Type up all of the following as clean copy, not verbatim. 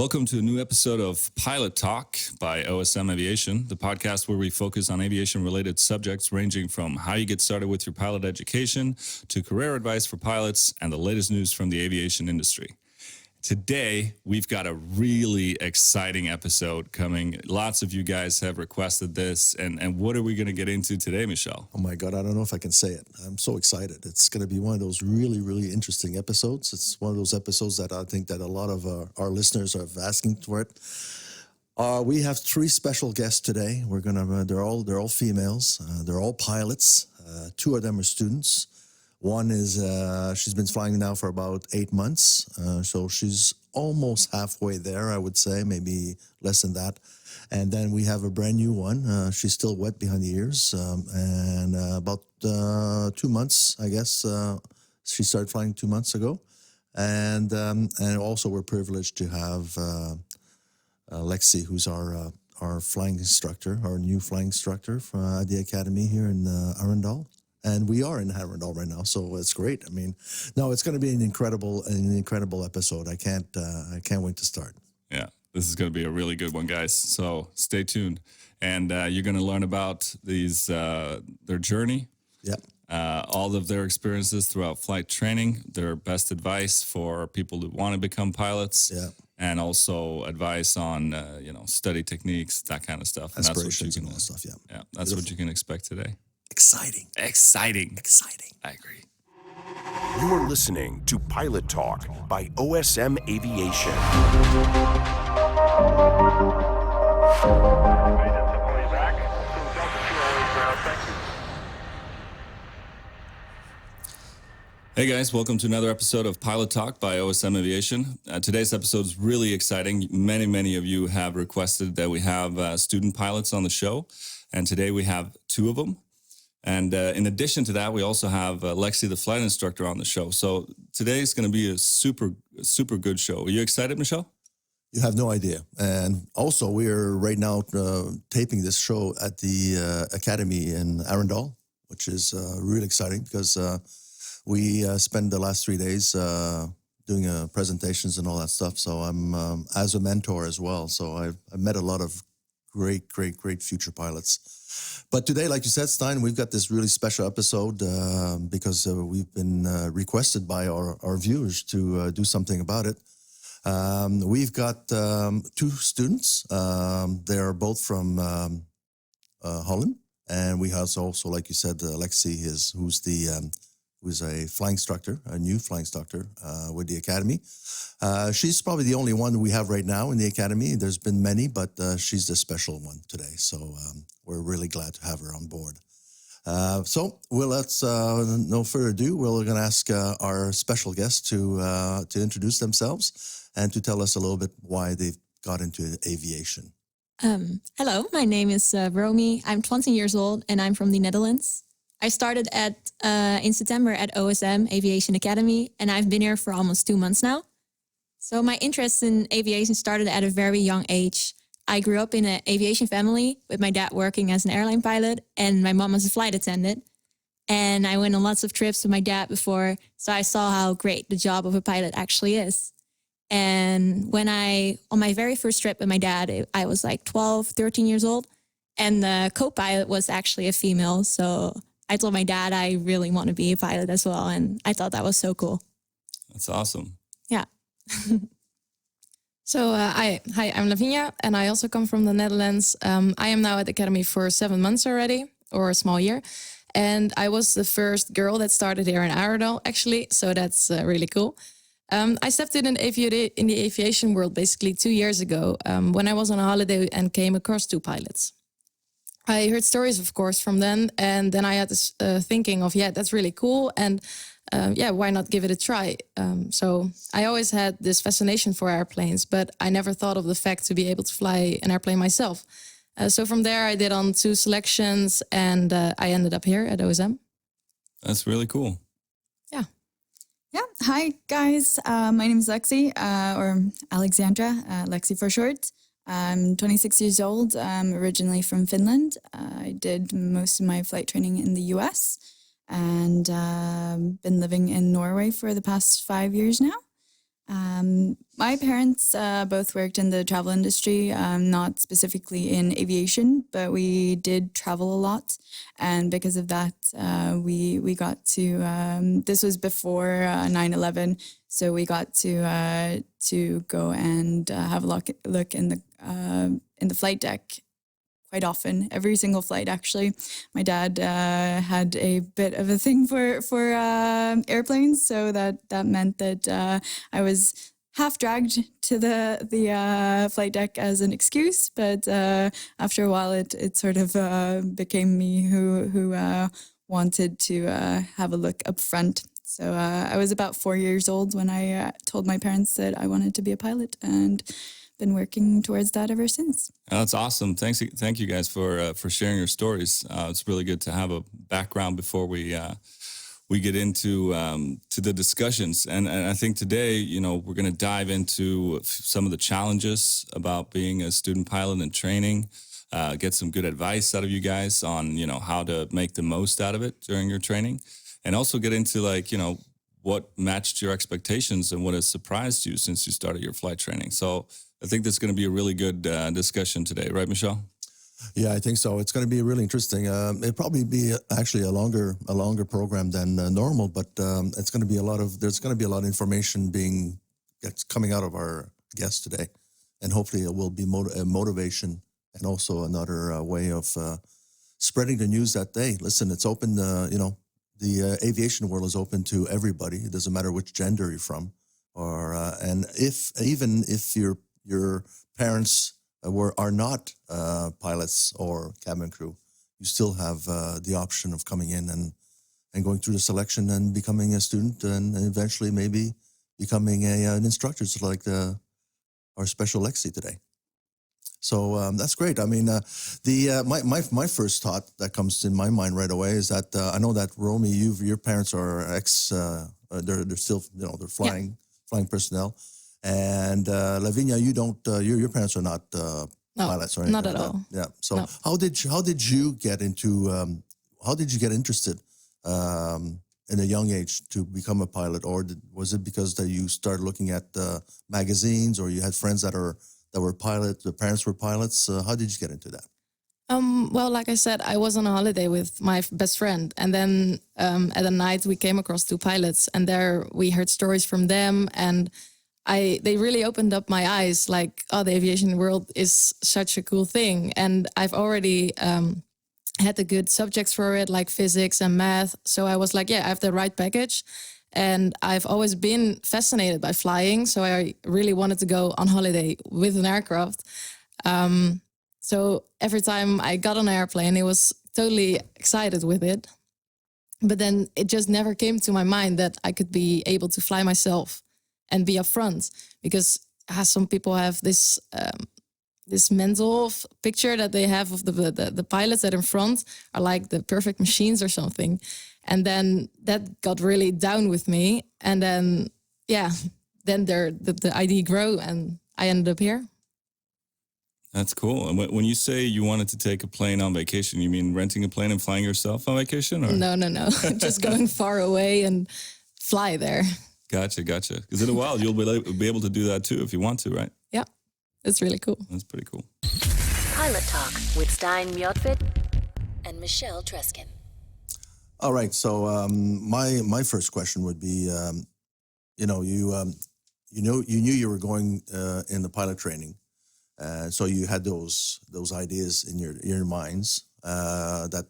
Welcome to a new episode of Pilot Talk by OSM Aviation, the podcast where we focus on aviation-related subjects ranging from how you get started with your pilot education to career advice for pilots and the latest news from the aviation industry. Today, we've got a really exciting episode coming. Lots of you guys have requested this. And what are we going to get into today, Michel? Oh my God, I don't know if I can say it. I'm so excited. It's going to be one of those really, really interesting episodes. It's one of those episodes that I think that a lot of our listeners are asking for it. We have three special guests today. They're all females. They're all pilots. Two of them are students. One is, she's been flying now for about 8 months, so she's almost halfway there, I would say, maybe less than that. And then we have a brand new one. She's still wet behind the ears, and about 2 months, I guess. She started flying 2 months ago. And also we're privileged to have Lexie, who's our flying instructor, our new flying instructor at the academy here in Arundel. And we are in Arundel right now, so it's great. I mean, no, it's going to be an incredible episode. I can't wait to start. Yeah, this is going to be a really good one, guys. So stay tuned, and you're going to learn about their journey. Yep. All of their experiences throughout flight training, their best advice for people who want to become pilots. Yeah. And also advice on study techniques, that kind of stuff. And Aspirations and all that stuff. Yeah. Yeah, that's what you can expect today. Exciting. I agree. You are listening to Pilot Talk by OSM Aviation. Hey guys, welcome to another episode of Pilot Talk by OSM Aviation. Today's episode is really exciting. Many of you have requested that we have student pilots on the show, and today we have two of them. And in addition to that, we also have Lexie, the flight instructor, on the show. So today is going to be a super good show. Are you excited, Michel? You have no idea. And also, we are right now taping this show at the Academy in Arundel, which is really exciting because we spend the last 3 days doing presentations and all that stuff. So I'm as a mentor as well. So I've met a lot of great future pilots. But today, like you said, Stein, we've got this really special episode because we've been requested by our viewers to do something about it. We've got two students. They are both from Holland. And we have also, like you said, Lexie, who's a flying instructor, a new flying instructor with the Academy. She's probably the only one we have right now in the Academy. There's been many, but she's the special one today. So we're really glad to have her on board. So let's, no further ado, we're going to ask our special guests to introduce themselves and to tell us a little bit why they've got into aviation. Hello, my name is Romy. I'm 20 years old and I'm from the Netherlands. I started in September at OSM Aviation Academy, and I've been here for almost 2 months now. So my interest in aviation started at a very young age. I grew up in an aviation family with my dad working as an airline pilot and my mom as a flight attendant. And I went on lots of trips with my dad before, so I saw how great the job of a pilot actually is. And on my very first trip with my dad, I was like 12, 13 years old, and the co-pilot was actually a female, so I told my dad I really want to be a pilot as well, and I thought that was so cool. That's awesome. Yeah. So, hi, I'm Lavinia, and I also come from the Netherlands. I am now at the Academy for 7 months already, or a small year. And I was the first girl that started here in Arundel, actually, so that's really cool. I stepped in the aviation world basically 2 years ago when I was on a holiday and came across two pilots. I heard stories, of course, from them, and then I had this thinking of, that's really cool, and why not give it a try? So I always had this fascination for airplanes, but I never thought of the fact to be able to fly an airplane myself. So from there, I did on 2 selections, and I ended up here at OSM. That's really cool. Yeah. Hi, guys. My name is Lexie, or Alexandra, Lexie for short. I'm 26 years old. I'm originally from Finland. I did most of my flight training in the US and been living in Norway for the past 5 years now. My parents both worked in the travel industry, not specifically in aviation, but we did travel a lot. And because of that, we got to, this was before 9/11, so we got to go and have a look in the flight deck quite often, every single flight actually. My dad had a bit of a thing for airplanes, so that meant that I was half dragged to the flight deck as an excuse, but after a while it sort of became me who wanted to have a look up front. So I was about 4 years old when I told my parents that I wanted to be a pilot, and been working towards that ever since. That's awesome. Thank you guys for sharing your stories. It's really good to have a background before we get into to the discussions. And I think today, we're going to dive into some of the challenges about being a student pilot and training. Get some good advice out of you guys on how to make the most out of it during your training, and also get into what matched your expectations and what has surprised you since you started your flight training. So I think that's going to be a really good discussion today, right, Michelle? Yeah, I think so. It's going to be really interesting. It'll probably be actually a longer program than normal, but it's going to be there's going to be a lot of information coming out of our guests today, and hopefully it will be motivation and also another way of spreading the news that, hey, listen, it's open. The aviation world is open to everybody. It doesn't matter which gender you're from, or and if your parents are not pilots or cabin crew, you still have the option of coming in and going through the selection and becoming a student, and eventually maybe becoming an instructor, just like our special Lexie today. So that's great. I mean, my first thought that comes in my mind right away is that I know that Romy, your parents are they're still they're flying personnel, and Lavinia, you don't your parents are not pilots or anything. Not at like all. that. Yeah. So No. how did you get into how did you get interested in a young age to become a pilot, or was it because that you started looking at magazines, or you had friends that were pilots, the parents were pilots? How did you get into that? Well, like I said, I was on a holiday with my best friend, and then at a night we came across two pilots, and there we heard stories from them, and they really opened up my eyes. Like, oh, the aviation world is such a cool thing, and I've already had the good subjects for it, like physics and math. So I was like, yeah, I have the right package. And I've always been fascinated by flying, so I really wanted to go on holiday with an aircraft. So every time I got on an airplane, I was totally excited with it. But then it just never came to my mind that I could be able to fly myself and be up front, because some people have this mental picture that they have of the pilots that in front are like the perfect machines or something. And then that got really down with me. And then, then the idea grew and I ended up here. That's cool. And when you say you wanted to take a plane on vacation, you mean renting a plane and flying yourself on vacation? Or? No. Just going far away and fly there. Gotcha. Because in a while, you'll be able to do that too if you want to, right? Yeah, it's really cool. That's pretty cool. Pilot Talk with Stein Mjotvid and Michelle Treskin. All right. So my first question would be, you knew you were going in the pilot training, so you had those ideas in your minds that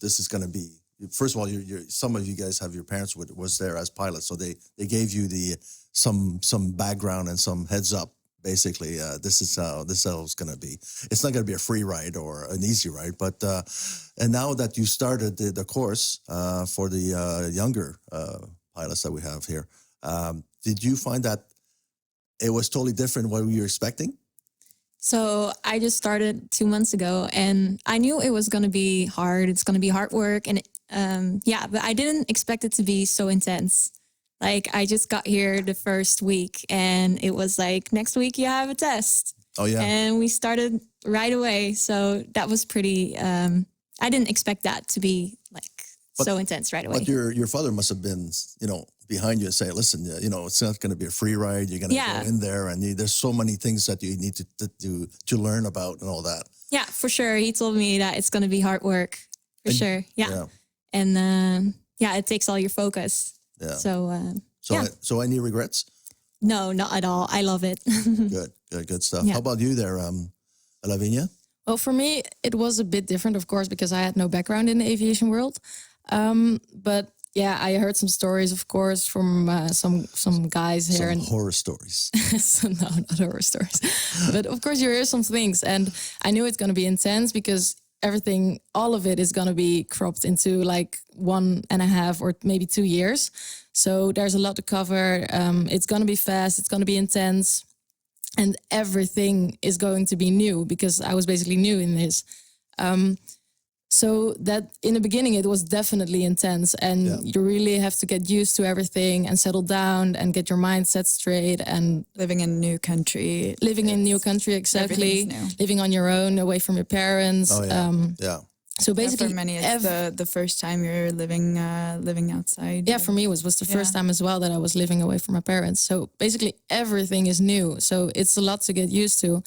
this is going to be. First of all, some of you guys have your parents was there as pilots, so they gave you some background and some heads up. Basically, this is how it's going to be. It's not going to be a free ride or an easy ride, but and now that you started the course for the younger pilots that we have here, did you find that it was totally different what you were expecting? So I just started 2 months ago, and I knew it was going to be hard. It's going to be hard work, and but I didn't expect it to be so intense. Like, I just got here the first week, and it was like, next week you have a test. Oh, yeah. And we started right away. So that was pretty, I didn't expect that to be like so intense right away. But your father must have been, behind you and say, listen, it's not going to be a free ride. You're going to go in there, and there's so many things that you need to learn about and all that. Yeah, for sure. He told me that it's going to be hard work, for sure. Yeah. And it takes all your focus. Yeah. So any regrets? No, not at all. I love it. Good stuff. Yeah. How about you there, Lavinia? Well, for me, it was a bit different, of course, because I had no background in the aviation world. But yeah, I heard some stories, of course, from some guys here. Some horror stories. So, no, not horror stories. But of course, you hear some things. And I knew it's going to be intense because all of it is going to be cropped into like 1.5 or maybe 2 years. So there's a lot to cover. It's going to be fast. It's going to be intense. And everything is going to be new because I was basically new in this. So that in the beginning, it was definitely intense. And you really have to get used to everything and settle down and get your mind set straight. And living in a new country. Exactly. Living on your own, away from your parents. Oh, yeah. So basically, for many, it's the first time you're living outside. Yeah, for me, it was the first time as well that I was living away from my parents. So basically, everything is new. So it's a lot to get used to.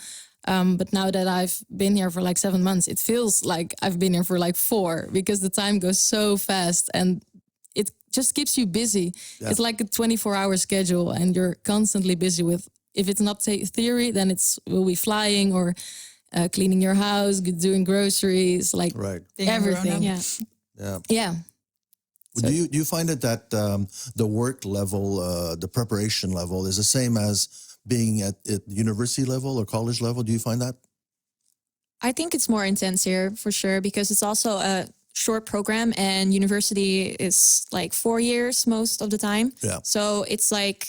But now that I've been here for like 7 months, it feels like I've been here for like 4 because the time goes so fast and it just keeps you busy. Yeah. It's like a 24-hour schedule and you're constantly busy with, if it's not theory, then we'll be flying or cleaning your house, doing groceries, like everything. Yeah. So, do you find it that the work level, the preparation level is the same as being at university level or college level? Do you find that? I think it's more intense here for sure because it's also a short program and university is like 4 years most of the time. Yeah. So it's like,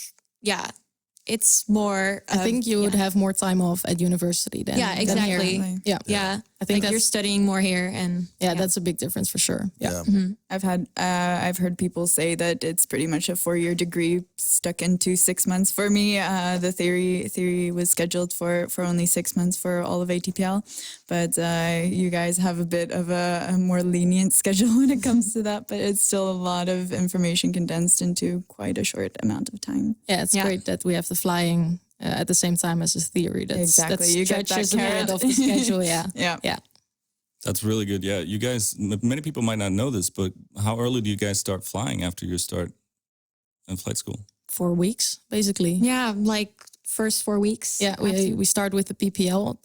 it's more. I think you would have more time off at university than exactly. Than here. Yeah. I think you're studying more here, and that's a big difference for sure. Yeah. Mm-hmm. I've heard people say that it's pretty much a 4-year degree stuck into 6 months. For me, the theory was scheduled for only 6 months for all of ATPL, but you guys have a bit of a more lenient schedule when it comes to that. But it's still a lot of information condensed into quite a short amount of time. Yeah, it's great that we have the flying at the same time as a theory. Exactly. You get that carrot off the schedule. Yeah. That's really good. Yeah, you guys, many people might not know this, but how early do you guys start flying after you start in flight school? 4 weeks, basically. Yeah, like first 4 weeks. Yeah, we start with the PPL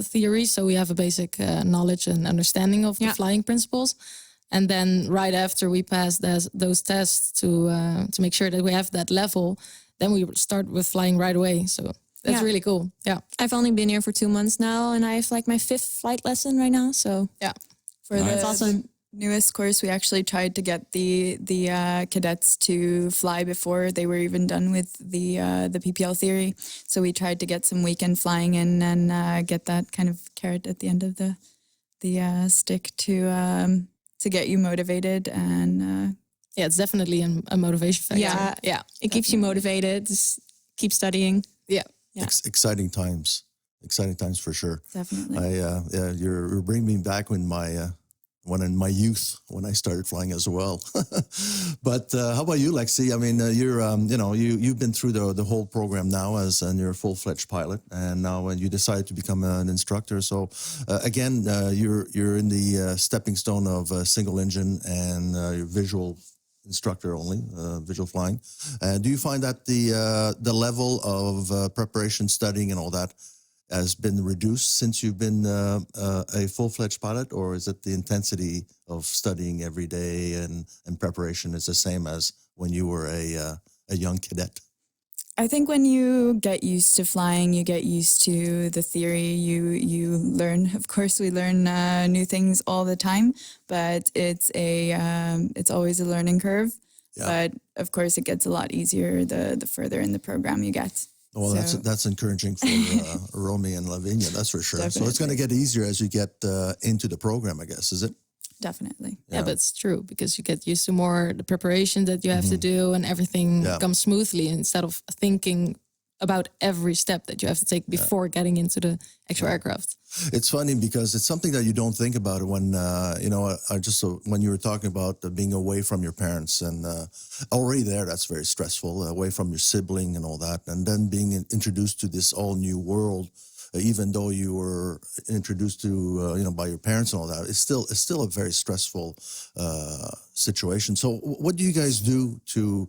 theory, so we have a basic knowledge and understanding of the flying principles. And then right after we pass those tests to make sure that we have that level, then we start with flying right away. So that's really cool. Yeah. I've only been here for 2 months now and I have like my 5th flight lesson right now. So for the newest course, we actually tried to get the cadets to fly before they were even done with the PPL theory. So we tried to get some weekend flying in and get that kind of carrot at the end of the stick to get you motivated and it's definitely a motivation factor. Yeah, it keeps you motivated. Just keep studying. Yeah. Exciting times for sure. Definitely. You're bringing me back when in my youth when I started flying as well. But how about you, Lexie? I mean, you've been through the whole program now and you're a full-fledged pilot, and now when you decided to become an instructor. So again, you're in the stepping stone of single engine and your visual instructor only, visual flying. Do you find that the level of preparation, studying, and all that has been reduced since you've been a full-fledged pilot, or is it the intensity of studying every day and preparation is the same as when you were a young cadet? I think when you get used to flying, you get used to the theory. You learn. Of course, we learn new things all the time, but it's always a learning curve. Yeah. But of course, it gets a lot easier the further in the program you get. Well, that's encouraging for Romy and Lavinia, that's for sure. Definitely. So it's going to get easier as you get into the program, I guess, is it? Definitely. Yeah, but it's true because you get used to more the preparation that you have to do and everything comes smoothly instead of thinking about every step that you have to take before getting into the actual aircraft. It's funny because it's something that you don't think about when, when you were talking about being away from your parents and already there, that's very stressful, away from your sibling and all that. And then being introduced to this all new world, even though you were introduced to, by your parents and all that, it's still a very stressful situation. So what do you guys do to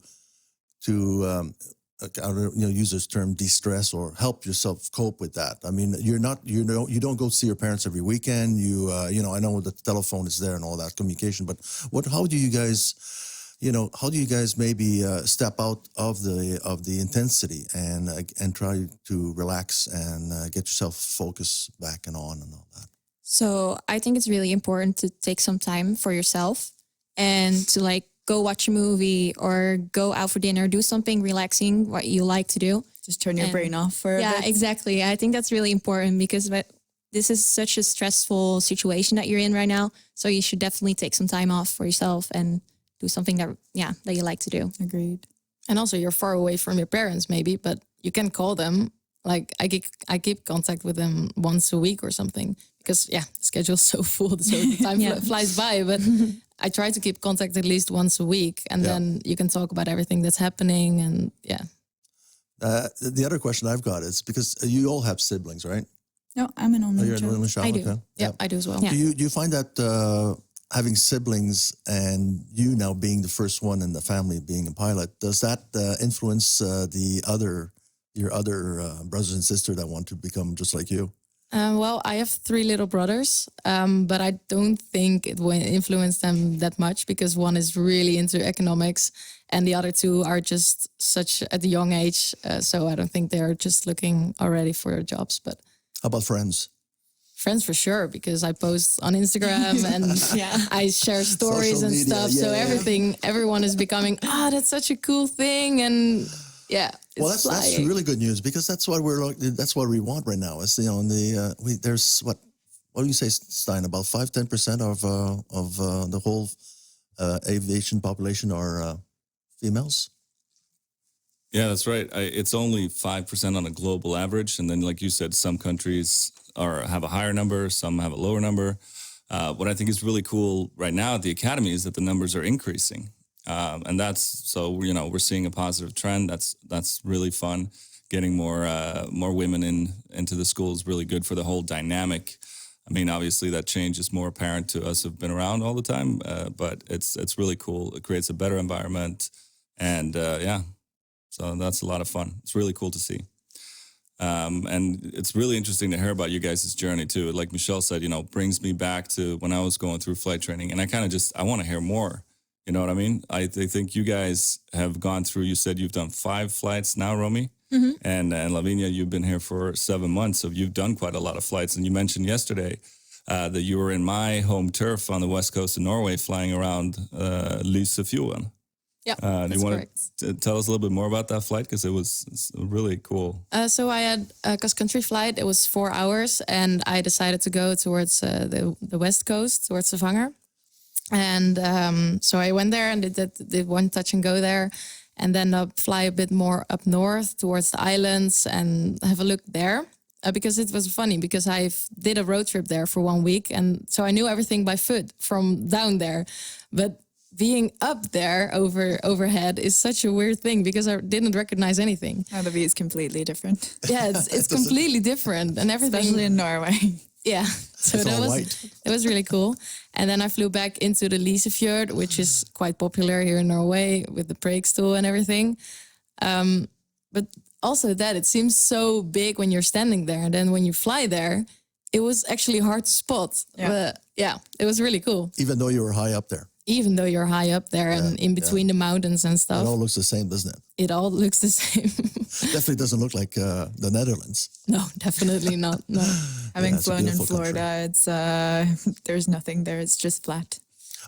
use this term, de-stress or help yourself cope with that? I mean, you don't go see your parents every weekend. I know the telephone is there and all that communication, but how do you guys maybe step out of the intensity and try to relax and get yourself focused back and on and all that? So I think it's really important to take some time for yourself and to go watch a movie or go out for dinner, do something relaxing, what you like to do. Just turn your brain off for a bit. Yeah, exactly. I think that's really important because this is such a stressful situation that you're in right now. So you should definitely take some time off for yourself and do something that you like to do. Agreed. And also you're far away from your parents maybe, but you can call them. Like I keep contact with them once a week or something because the schedule's so full, so the time flies by. But I try to keep contact at least once a week, and then you can talk about everything that's happening. And the other question I've got is because you all have siblings, right? No, I'm an only You're an child. only child. I do. Okay. Yeah, I do as well. Yeah. Do you find that having siblings and you now being the first one in the family being a pilot, does that influence your other brothers and sisters that want to become just like you? Well, I have 3 little brothers, but I don't think it will influence them that much because one is really into economics and the other 2 are just such at a young age. So I don't think they're just looking already for jobs. But How about friends? Friends for sure, because I post on Instagram and I share stories Social and media, stuff. So everyone is becoming, that's such a cool thing. And Well, that's really good news because that's what we want right now. Is there's what do you say, Stein? About 5-10% of the whole aviation population are females. Yeah, that's right. It's only 5% on a global average, and then, like you said, some countries have a higher number, some have a lower number. What I think is really cool right now at the academy is that the numbers are increasing. And we're seeing a positive trend. That's really fun. Getting more women into the school is really good for the whole dynamic. I mean, obviously that change is more apparent to us who've been around all the time, but it's really cool. It creates a better environment, and so that's a lot of fun. It's really cool to see. And it's really interesting to hear about you guys' journey too. Like Michelle said, brings me back to when I was going through flight training, and I want to hear more. You know what I mean? I think you guys have gone through, you said you've done 5 flights now, Romy, and Lavinia, you've been here for 7 months, so you've done quite a lot of flights. And you mentioned yesterday that you were in my home turf on the west coast of Norway flying around Lysefjorden. Yeah, do that's you want correct. to tell us a little bit more about that flight? Because it's really cool. So I had a cross-country flight. It was 4 hours, and I decided to go towards the west coast, towards Stavanger. And so I went there and did one touch and go there, and then fly a bit more up north towards the islands and have a look there. Because it was funny because I did a road trip there for 1 week, and so I knew everything by foot from down there. But being up there overhead is such a weird thing because I didn't recognize anything. Oh, the view is completely different. Yeah, it's completely different and everything. Especially in Norway. Yeah, so that was really cool. And then I flew back into the Lysefjord, which is quite popular here in Norway with the Preikestoel and everything. But also that it seems so big when you're standing there, and then when you fly there, it was actually hard to spot. Yeah. But it was really cool. Even though you were high up there. Even though you're high up there and in between the mountains and stuff. It all looks the same, doesn't it? It all looks the same. Definitely doesn't look like the Netherlands. No, definitely not. No. Having it's a flown in beautiful Florida, country. it's there's nothing there. It's just flat.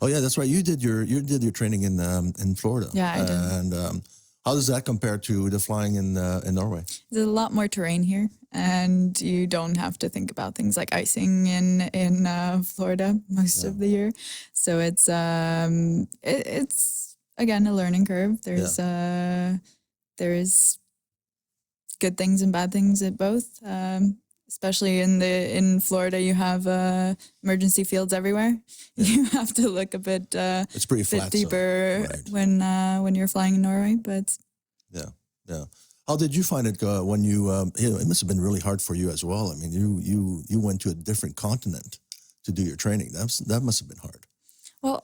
Oh yeah, that's right. You did your training in Florida. Yeah, I did. And how does that compare to the flying in Norway? There's a lot more terrain here, and you don't have to think about things like icing in Florida most of the year. So it's again a learning curve. There's good things and bad things at both. Especially in Florida, you have emergency fields everywhere. You have to look a bit It's pretty flat, deeper right. when you're flying in Norway. But Yeah. How did you find it when you? It must have been really hard for you as well. I mean, you went to a different continent to do your training. That must have been hard. well,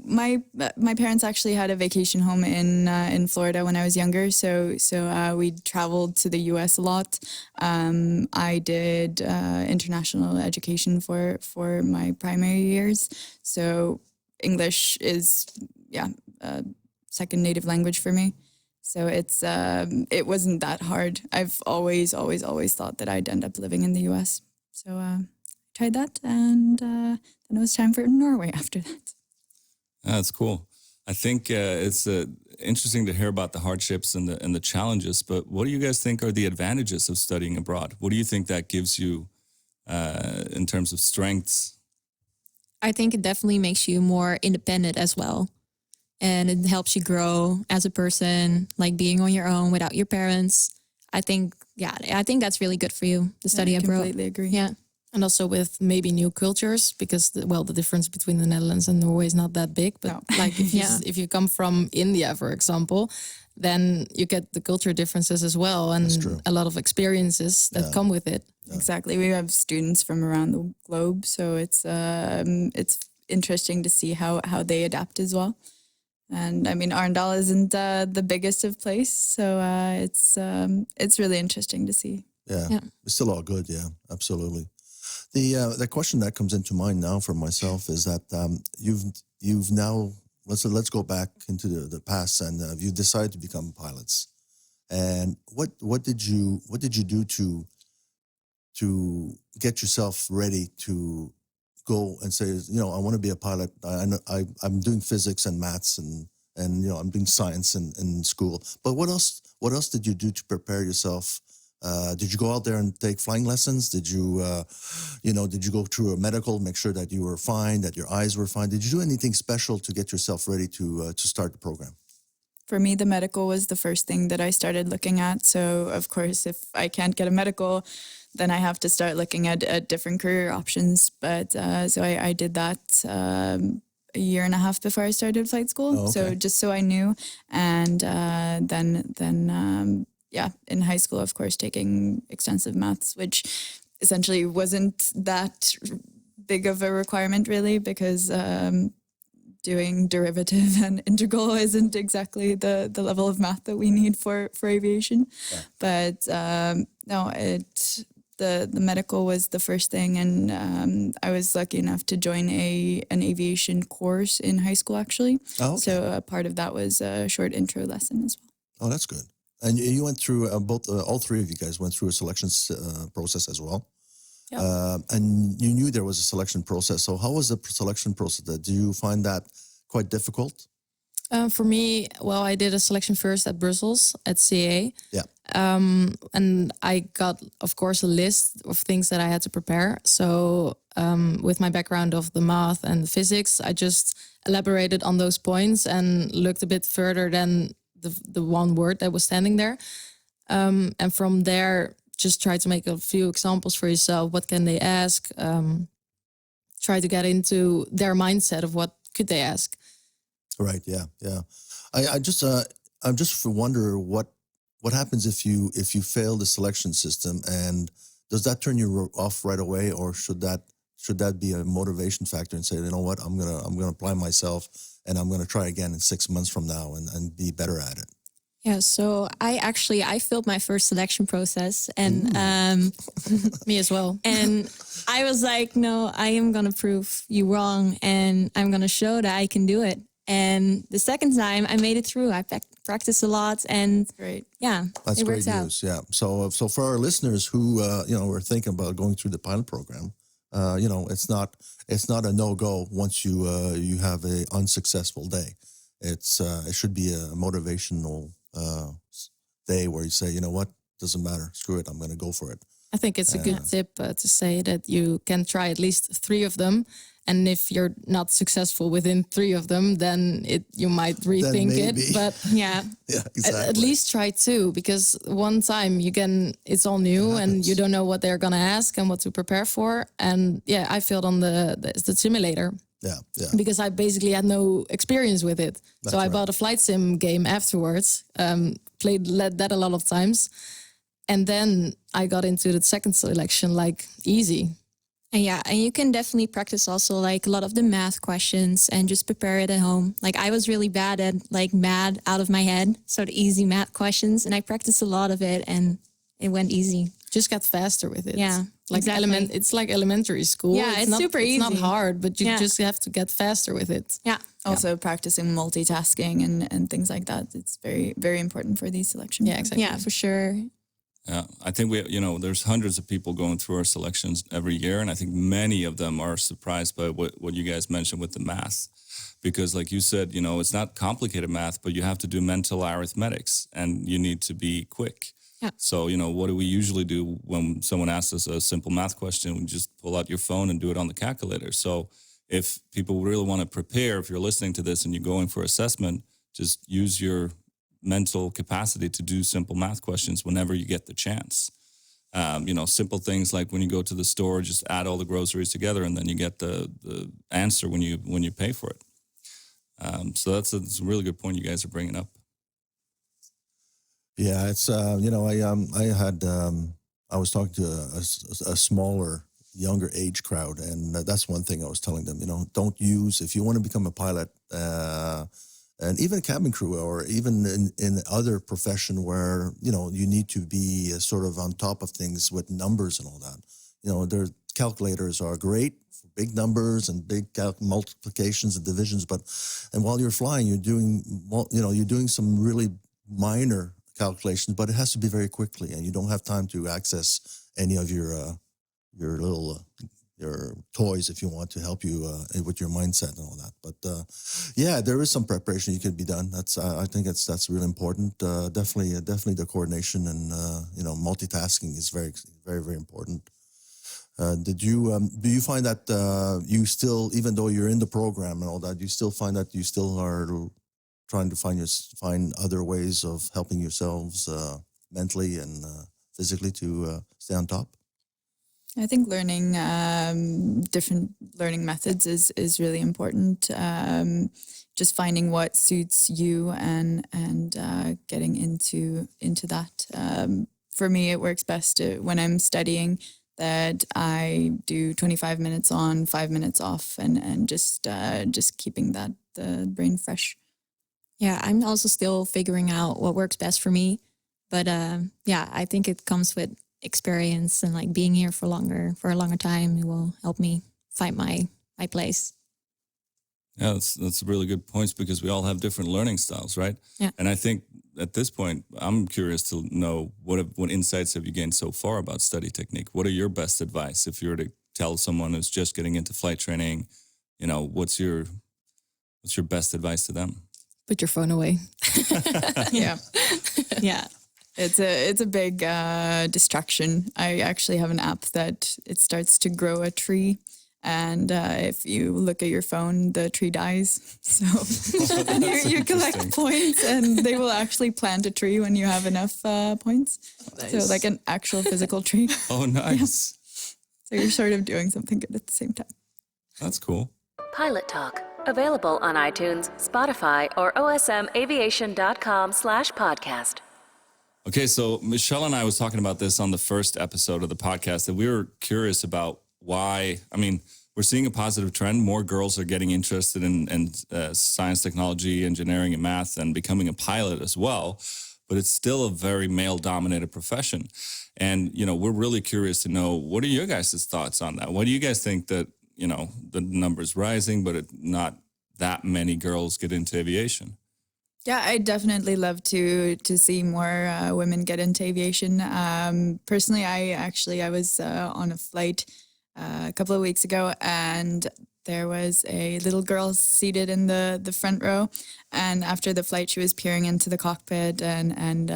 my parents actually had a vacation home in Florida when I was younger, so we traveled to the U.S. a lot. I did international education for my primary years, so English is second native language for me. So it wasn't that hard. I've always thought that I'd end up living in the U.S. So tried that, and then it was time for Norway after that. That's cool. I think it's interesting to hear about the hardships and the challenges. But what do you guys think are the advantages of studying abroad? What do you think that gives you in terms of strengths? I think it definitely makes you more independent as well. And it helps you grow as a person, like being on your own without your parents. I think that's really good for you to study I abroad. completely agree. Yeah. And also with maybe new cultures, because the difference between the Netherlands and Norway is not that big. But No. like if you come from India, for example, then you get the culture differences as well, and That's true. a lot of experiences that come with it. Exactly. We have students from around the globe, so it's interesting to see how they adapt as well. And I mean, Arendal isn't the biggest of place, so it's really interesting to see. Yeah. It's still all good. Yeah, absolutely. The question that comes into mind now for myself is that you've now let's go back into the past, and you decided to become pilots. And what did you do to get yourself ready to go and say, I want to be a pilot. I'm doing physics and maths and I'm doing science in school. But what else did you do to prepare yourself? Did you go out there and take flying lessons? Did you go through a medical, make sure that you were fine, that your eyes were fine? Did you do anything special to get yourself ready to start the program? For me, the medical was the first thing that I started looking at. So, of course, if I can't get a medical, then I have to start looking at different career options. But so I did that a year and a half before I started flight school. Oh, okay. So just so I knew. And then in high school, of course, taking extensive maths, which essentially wasn't that big of a requirement, really, because doing derivative and integral isn't exactly the level of math that we need for aviation. Yeah. But the medical was the first thing, and I was lucky enough to join an aviation course in high school, actually. Oh, okay. So a part of that was a short intro lesson as well. Oh, that's good. And you went through all three of you guys went through a selection process as well. Yeah. And you knew there was a selection process. So how was the selection process? Do you find that quite difficult? For me, well, I did a selection first at Brussels at CA. Yeah. And I got, of course, a list of things that I had to prepare. So with my background of the math and physics, I just elaborated on those points and looked a bit further than the one word that was standing there. And from there, just try to make a few examples for yourself. What can they ask? Try to get into their mindset of what could they ask. Right. Yeah. Yeah. I just wonder what happens if you fail the selection system, and does that turn you off right away, or should that be a motivation factor and say, you know what, I'm gonna apply myself and I'm gonna try again in 6 months from now and be better at it. Yeah, so I filled my first selection process, and Me as well. and I was like, no, I am gonna prove you wrong, and I'm gonna show that I can do it. And the second time, I made it through. I practiced a lot, and Great. yeah, That's it great worked out. news. Yeah. So for our listeners who are thinking about going through the pilot program, it's not a no-go once you have a unsuccessful day. It should be a motivational day where you say, you know what, doesn't matter, screw it, I'm going to go for it. I think it's a good tip to say that you can try at least 3 of them And if you're not successful within 3 of them, then you might rethink it. maybe. But Yeah, exactly. at least try 2, because one time it's all new and you don't know what they're gonna ask and what to prepare for. And I failed on the simulator. Yeah. Because I basically had no experience with it. So I right. bought a flight sim game afterwards, played that a lot of times. And then I got into the second selection like easy. And and you can definitely practice also like a lot of the math questions and just prepare it at home. Like I was really bad at like math out of my head, so the easy math questions, and I practiced a lot of it and it went easy. Just got faster with it. Yeah, like exactly. It's like elementary school. Yeah, it's super easy. It's not hard, but you just have to get faster with it. Yeah. Also practicing multitasking and things like that. It's very, very important for these selection. Yeah, exactly. Yeah, for sure. Yeah, I think there's hundreds of people going through our selections every year, and I think many of them are surprised by what you guys mentioned with the math. Because like you said, it's not complicated math, but you have to do mental arithmetics, and you need to be quick. Yeah. So, what do we usually do when someone asks us a simple math question? We just pull out your phone and do it on the calculator. So if people really want to prepare, if you're listening to this and you're going for assessment, just use your mental capacity to do simple math questions whenever you get the chance. Simple things like when you go to the store, just add all the groceries together and then you get the answer when you pay for it. So that's a really good point you guys are bringing up. Yeah, it's I was talking to a smaller, younger age crowd, and that's one thing I was telling them. Don't use, if you want to become a pilot, and even cabin crew, or even in other profession where you need to be sort of on top of things with numbers and all that. Their calculators are great for big numbers and big multiplications and divisions, and while you're flying, you're doing some really minor calculations, but it has to be very quickly, and you don't have time to access any of your little your toys if you want to help you with your mindset and all that. But there is some preparation you can be done. I think that's really important. Definitely the coordination and multitasking is very, very, very important. Do you find that you still, even though you're in the program and all that, you still find that you still are trying to find other ways of helping yourselves mentally and physically to stay on top? I think learning different learning methods is really important. Just finding what suits you and getting into that. For me, it works best when I'm studying that I do 25 minutes on, 5 minutes off, and just keeping the brain fresh. Yeah, I'm also still figuring out what works best for me. But I think it comes with experience and like being here for a longer time. It will help me find my place. Yeah, that's really good points, because we all have different learning styles, right? Yeah. And I think at this point, I'm curious to know what insights have you gained so far about study technique? What are your best advice if you were to tell someone who's just getting into flight training? What's your best advice to them? Put your phone away. Yeah. Yeah. It's a big distraction. I actually have an app that it starts to grow a tree, and if you look at your phone, the tree dies. So and you collect points, and they will actually plant a tree when you have enough points. Nice. So like an actual physical tree. Oh, nice. Yeah. So you're sort of doing something good at the same time. That's cool. Pilot Talk, available on iTunes, Spotify, or osmaviation.com/podcast. Okay, so Michelle and I was talking about this on the first episode of the podcast, that we were curious about why. I mean, we're seeing a positive trend. More girls are getting interested in science, technology, engineering, and math, and becoming a pilot as well. But it's still a very male-dominated profession. And, we're really curious to know, what are your guys' thoughts on that? Why do you guys think that, the number's rising, but not that many girls get into aviation? Yeah, I definitely love to see more women get into aviation. Personally, I was on a flight a couple of weeks ago, and there was a little girl seated in the front row, and after the flight, she was peering into the cockpit and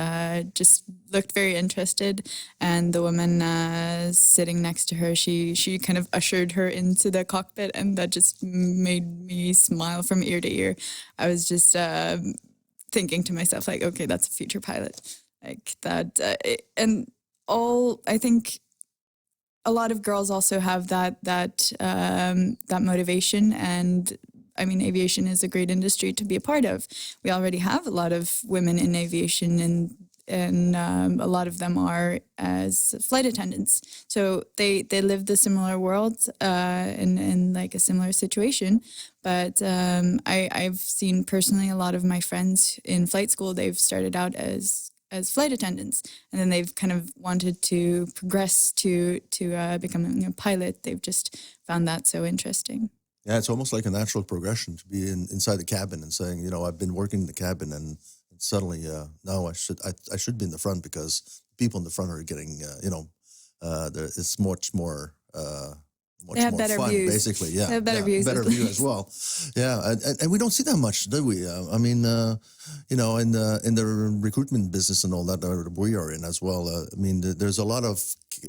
just looked very interested. And the woman sitting next to her, she kind of ushered her into the cockpit, and that just made me smile from ear to ear. I was just thinking to myself, like, okay, that's a future pilot, like that, and all. I think a lot of girls also have that motivation, and I mean, aviation is a great industry to be a part of. We already have a lot of women in aviation, and a lot of them are as flight attendants. So they live the similar world in like a similar situation. But I've seen personally a lot of my friends in flight school. They've started out as flight attendants, and then they've kind of wanted to progress to becoming a pilot. They've just found that so interesting. Yeah, it's almost like a natural progression to be inside the cabin and saying, I've been working in the cabin, and suddenly now I should be in the front, because people in the front are getting, it's much more. They have more better fun, views. basically. Yeah, They have better views, better at view least. as well. Yeah, and we don't see that much, do we? I mean, in the recruitment business and all that we are in as well. I mean, there's a lot of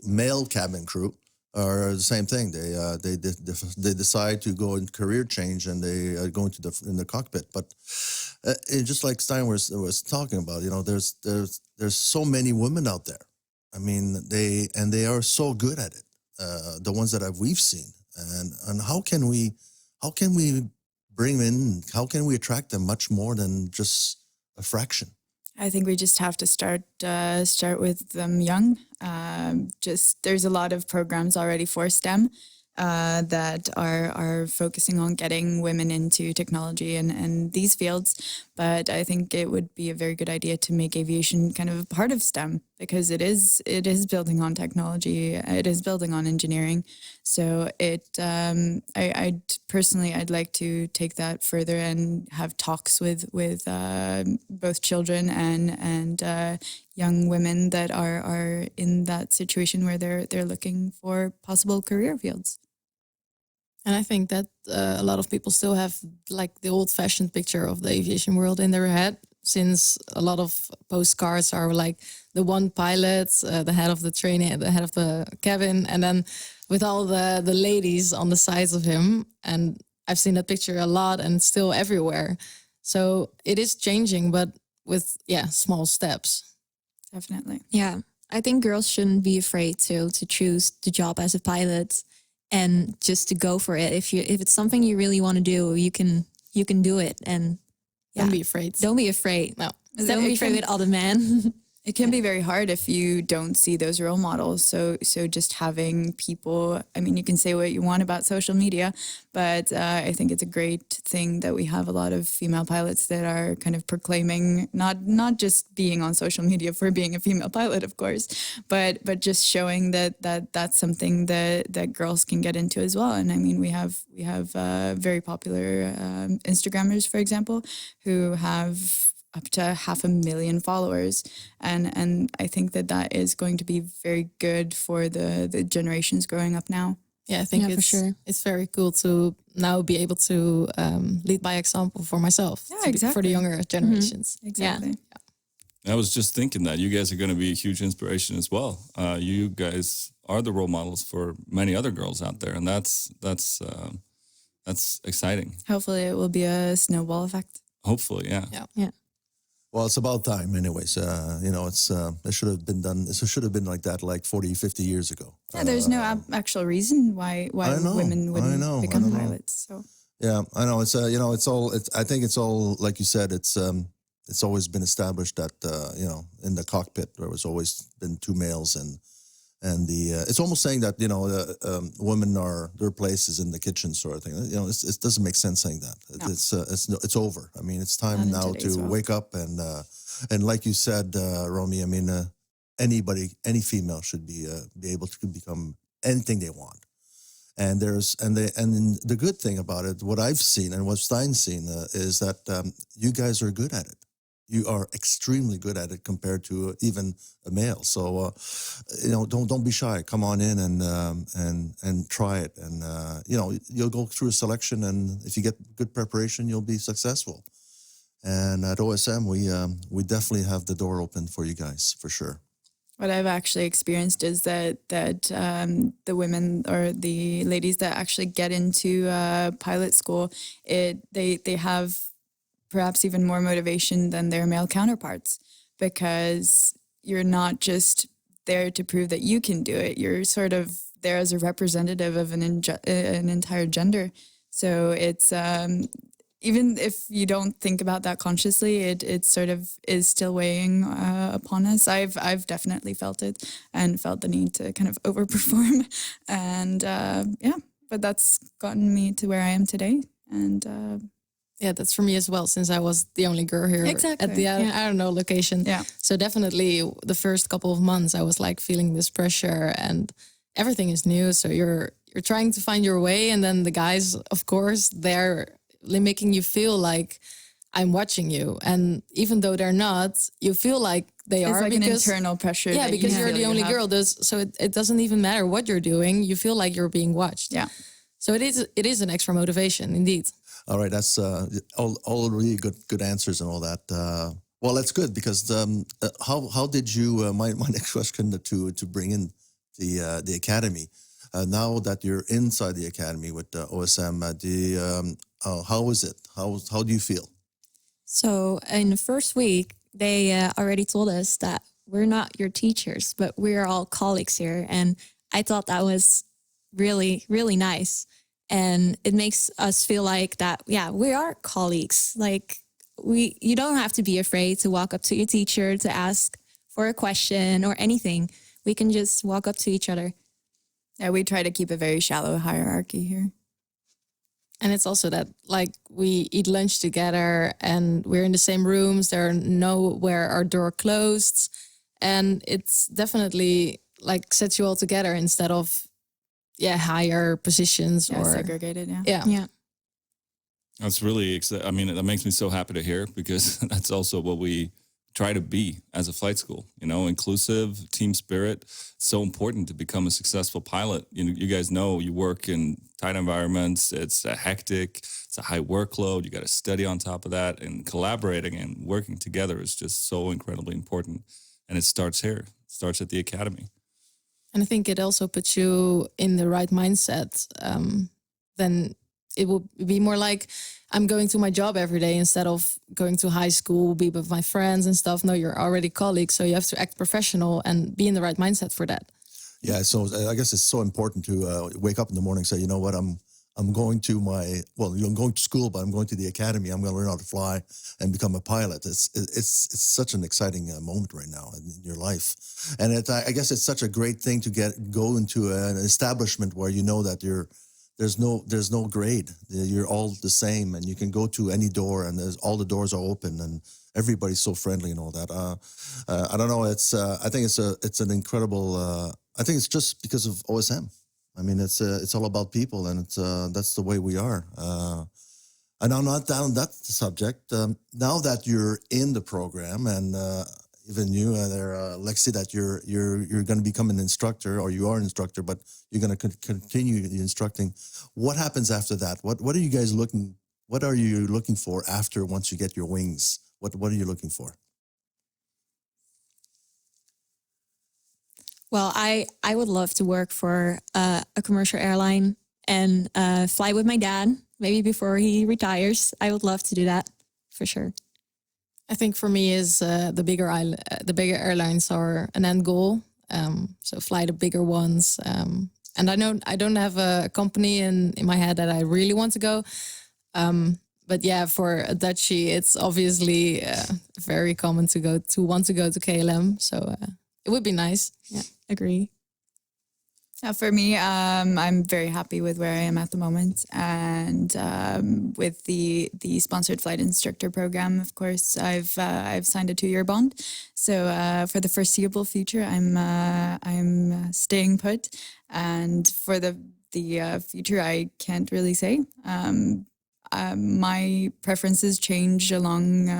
male cabin crew are the same thing. They decide to go in career change, and they go into in the cockpit. But just like Stein was talking about, there's so many women out there. I mean, they are so good at it. The ones that we've seen, and how can we bring them in? How can we attract them much more than just a fraction? I think we just have to start with them young. Just there's a lot of programs already for STEM that are focusing on getting women into technology and these fields. But I think it would be a very good idea to make aviation kind of a part of STEM, because it is building on technology. It is building on engineering. So I'd personally, I'd like to take that further and have talks with both children and young women that are in that situation where they're looking for possible career fields. And I think that a lot of people still have like the old-fashioned picture of the aviation world in their head, since a lot of postcards are like the one pilot, the head of the training, the head of the cabin, and then with all the ladies on the sides of him. And I've seen that picture a lot, and still everywhere. So it is changing, but with small steps. Definitely. Yeah, I think girls shouldn't be afraid to choose the job as a pilot and just to go for it. If it's something you really want to do, you can do it. And Don't be afraid. Don't be afraid. No. Don't be afraid with all the men. It can be very hard if you don't see those role models. So just having people, I mean, you can say what you want about social media, but I think it's a great thing that we have a lot of female pilots that are kind of proclaiming, not just being on social media for being a female pilot, of course, but just showing that's something that girls can get into as well. And I mean, we have very popular Instagrammers, for example, who have up to 500,000 followers. And I think that is going to be very good for the generations growing up now. Yeah, I think for sure. It's very cool to now be able to lead by example for myself. Yeah, For the exactly. younger generations. Exactly. I was just thinking that you guys are going to be a huge inspiration as well. You guys are the role models for many other girls out there, and that's exciting. Hopefully it will be a snowball effect. Hopefully, yeah. Yeah. Well, it's about time, anyways. It's it should have been done. It should have been like that, like 40, 50 years ago. Yeah, there's no actual reason why I know, women wouldn't I don't become know. pilots. So Yeah, I know. It's it's all. I think it's all like you said. It's always been established that in the cockpit there was always been two males, and it's almost saying that women are their place is in the kitchen sort of thing. It doesn't make sense saying that. No. It's over. I mean, it's time Not in now today's to world. wake up and like you said, Romy. I mean, any female should be able to become anything they want. And the good thing about it, what I've seen and what Stein's seen is that you guys are good at it. you are extremely good at it compared to even a male. So, don't be shy. Come on in and try it. And you'll go through a selection, and if you get good preparation, you'll be successful. And at OSM, we definitely have the door open for you guys for sure. What I've actually experienced is that the women or the ladies that actually get into pilot school, they have perhaps even more motivation than their male counterparts, because you're not just there to prove that you can do it. You're sort of there as a representative of an entire gender. So it's even if you don't think about that consciously, it sort of is still weighing upon us. I've definitely felt it and felt the need to kind of overperform, and but that's gotten me to where I am today. And yeah, that's for me as well, since I was the only girl here Exactly, at the I don't know location. Yeah. So definitely the first couple of months I was like feeling this pressure, and everything is new. So you're trying to find your way, and then the guys, of course, they're making you feel like I'm watching you, and even though they're not, you feel like they it's are, like because an internal pressure. yeah, that because you you're feel the you only have. girl. So it doesn't even matter what you're doing. You feel like you're being watched. Yeah. So it is an extra motivation indeed. All right, that's all really good answers and all that. Well, that's good, because how did you? My next question to bring in the academy. Now that you're inside the academy with OSM, how is it? How do you feel? So in the first week, they already told us that we're not your teachers, but we're all colleagues here. And I thought that was really, really nice. And it makes us feel like that, yeah, we are colleagues. Like you don't have to be afraid to walk up to your teacher to ask for a question or anything. We can just walk up to each other. Yeah, we try to keep a very shallow hierarchy here. And it's also that, like, we eat lunch together and we're in the same rooms. There are nowhere our door closed. And it's definitely like sets you all together instead of, higher positions or segregated. Yeah. Yeah. That's really, I mean, that makes me so happy to hear, because that's also what we try to be as a flight school, inclusive, team spirit. It's so important to become a successful pilot. You guys know you work in tight environments. It's hectic. It's a high workload. You got to study on top of that, and collaborating and working together is just so incredibly important. And it starts here. It starts at the academy. And I think it also puts you in the right mindset. Then it will be more like I'm going to my job every day instead of going to high school, be with my friends and stuff. No, you're already colleagues, so you have to act professional and be in the right mindset for that. Yeah, so I guess it's so important to wake up in the morning and say, you know what, I'm going to I'm going to school, but I'm going to the academy. I'm going to learn how to fly and become a pilot. It's such an exciting moment right now in your life, and I guess it's such a great thing to go into an establishment where you know that there's no grade. You're all the same, and you can go to any door, and all the doors are open, and everybody's so friendly and all that. I don't know. I think it's an incredible. I think it's just because of OSM. I mean, it's all about people, and that's the way we are. And I'm not down that subject. Now that you're in the program, and even you, Lexie, that you're going to become an instructor, or you are an instructor, but you're going to continue the instructing. What happens after that? What are you guys looking? What are you looking for after, once you get your wings? What are you looking for? Well, I would love to work for a commercial airline and fly with my dad, maybe before he retires. I would love to do that for sure. I think for me is the bigger airlines are an end goal. So fly the bigger ones. And I know I don't have a company in my head that I really want to go. But yeah, for a Dutchie, it's obviously very common to want to go to KLM. So it would be nice. Yeah, agree. For me, I'm very happy with where I am at the moment, and with the sponsored flight instructor program. Of course, I've signed a 2-year bond, so for the foreseeable future, I'm staying put, and for the future, I can't really say. My preferences change along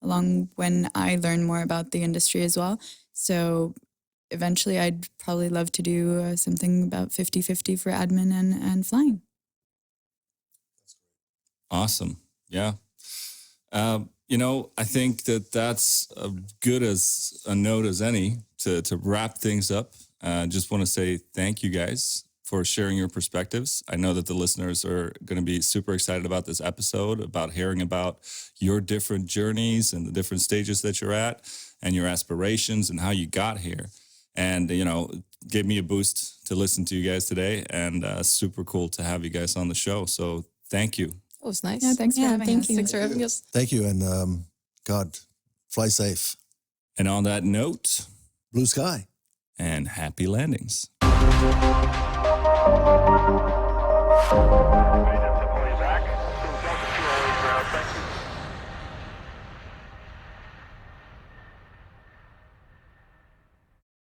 along when I learn more about the industry as well. So eventually I'd probably love to do something about 50-50 for admin and flying. Awesome. Yeah. I think that's as good as a note as any to wrap things up. Just want to say thank you guys for sharing your perspectives. I know that the listeners are going to be super excited about this episode, about hearing about your different journeys and the different stages that you're at and your aspirations and how you got here. And, gave me a boost to listen to you guys today, and super cool to have you guys on the show. So thank you. It was nice. Yeah, thanks for having thank us. you. Thanks for having us. Thank you, and God, fly safe. And on that note, Blue sky. and happy landings.